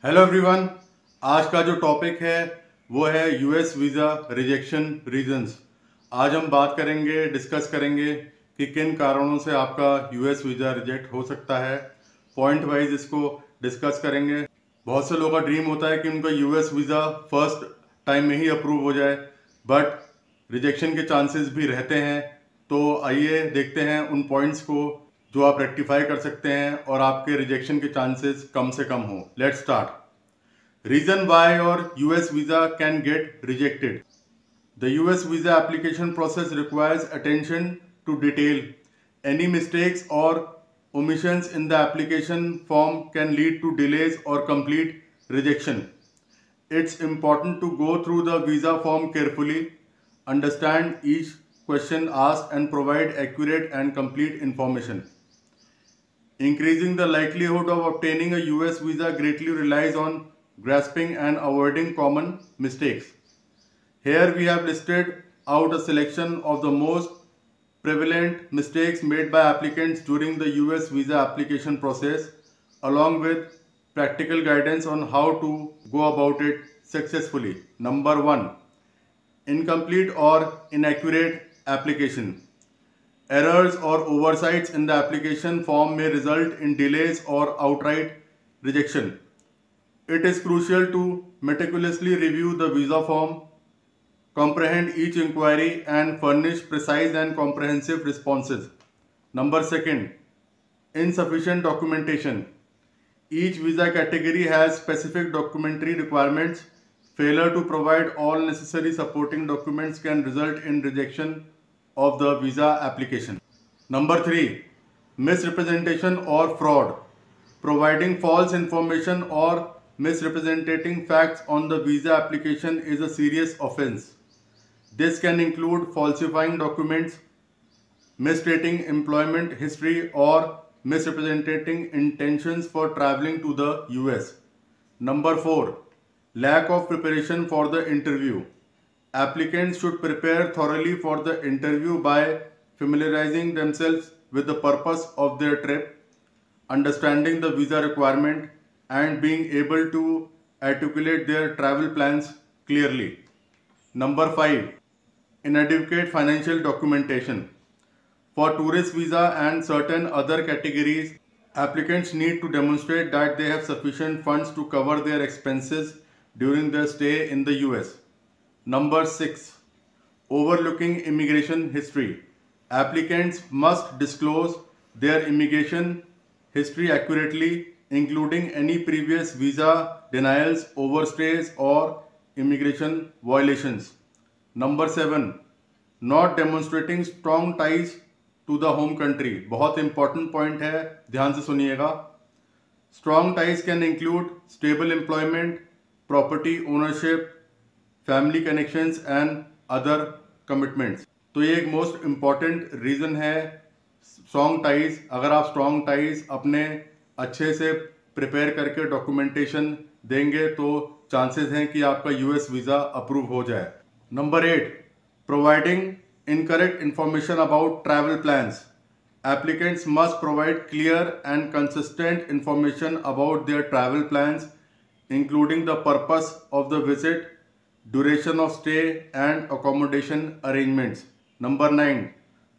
Hello everyone. आज का जो टॉपिक है वो है यूएस वीज़ा रिजेक्शन रीजंस। आज हम बात करेंगे, डिस्कस करेंगे कि किन कारणों से आपका यूएस वीज़ा रिजेक्ट हो सकता है। पॉइंट वाइज इसको डिस्कस करेंगे। बहुत से लोगों का ड्रीम होता है कि उनका यूएस वीज़ा फर्स्ट टाइम में ही अप्रूव हो जाए, बट रिजेक्शन के चांसेस भी रहते हैं। तो आइए देखते हैं उन पॉइंट्स को जो आप रेक्टिफाई कर सकते हैं और आपके रिजेक्शन के चांसेस कम से कम हो। Let's start. Reason why your US visa can get rejected. The US visa application process requires attention to detail. Any mistakes or omissions in the application form can lead to delays or complete rejection. It's important to go through the visa form carefully, understand each question asked, and provide accurate and complete information. Increasing the likelihood of obtaining a US visa greatly relies on grasping and avoiding common mistakes. Here we have listed out a selection of the most prevalent mistakes made by applicants during the US visa application process, along with practical guidance on how to go about it successfully. Number 1. Incomplete or inaccurate application. Errors or oversights in the application form may result in delays or outright rejection. It is crucial to meticulously review the visa form, comprehend each inquiry, and furnish precise and comprehensive responses. Number 2. Insufficient documentation. Each visa category has specific documentary requirements. Failure to provide all necessary supporting documents can result in rejection of the visa application. Number 3. Misrepresentation or fraud. Providing false information or misrepresenting facts on the visa application is a serious offense. This can include falsifying documents, misstating employment history, or misrepresenting intentions for traveling to the US. Number 4. Lack of preparation for the interview. Applicants should prepare thoroughly for the interview by familiarizing themselves with the purpose of their trip, understanding the visa requirement, and being able to articulate their travel plans clearly. Number 5. Inadequate financial documentation. For tourist visa and certain other categories, applicants need to demonstrate that they have sufficient funds to cover their expenses during their stay in the US. Number 6. Overlooking immigration history. Applicants must disclose their immigration history accurately, including any previous visa denials, overstays, or immigration violations. Number 7. Not demonstrating strong ties to the home country. बहुत important point है, ध्यान से सुनिएगा. Strong ties can include stable employment, property ownership, family connections and other commitments. तो ये एक most important reason है strong ties. अगर आप स्ट्रॉन्ग टाइज अपने अच्छे से प्रिपेयर करके डॉक्यूमेंटेशन देंगे तो चांसेस हैं कि आपका यूएस वीज़ा अप्रूव हो जाए. Number 8. Providing incorrect information about travel plans. Applicants must provide clear and consistent information about their travel plans, including the purpose of the visit, duration of stay, and accommodation arrangements. Number 9.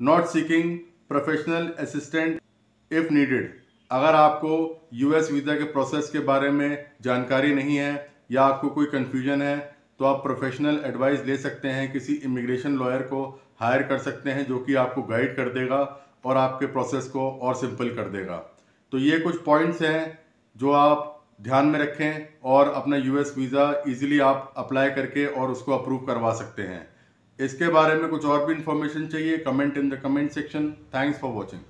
Not seeking professional assistance if needed. अगर आपको US visa के process के बारे में जानकारी नहीं है या आपको कोई कन्फ्यूजन है तो आप प्रोफेशनल एडवाइस ले सकते हैं. किसी इमिग्रेशन लॉयर को हायर कर सकते हैं जो कि आपको गाइड कर देगा और आपके प्रोसेस को और सिंपल कर देगा. तो ये कुछ पॉइंट्स हैं जो आप ध्यान में रखें और अपना यूएस वीज़ा इजीली आप अप्लाई करके और उसको अप्रूव करवा सकते हैं. इसके बारे में कुछ और भी इंफॉर्मेशन चाहिए, comment in the comment section. Thanks for watching.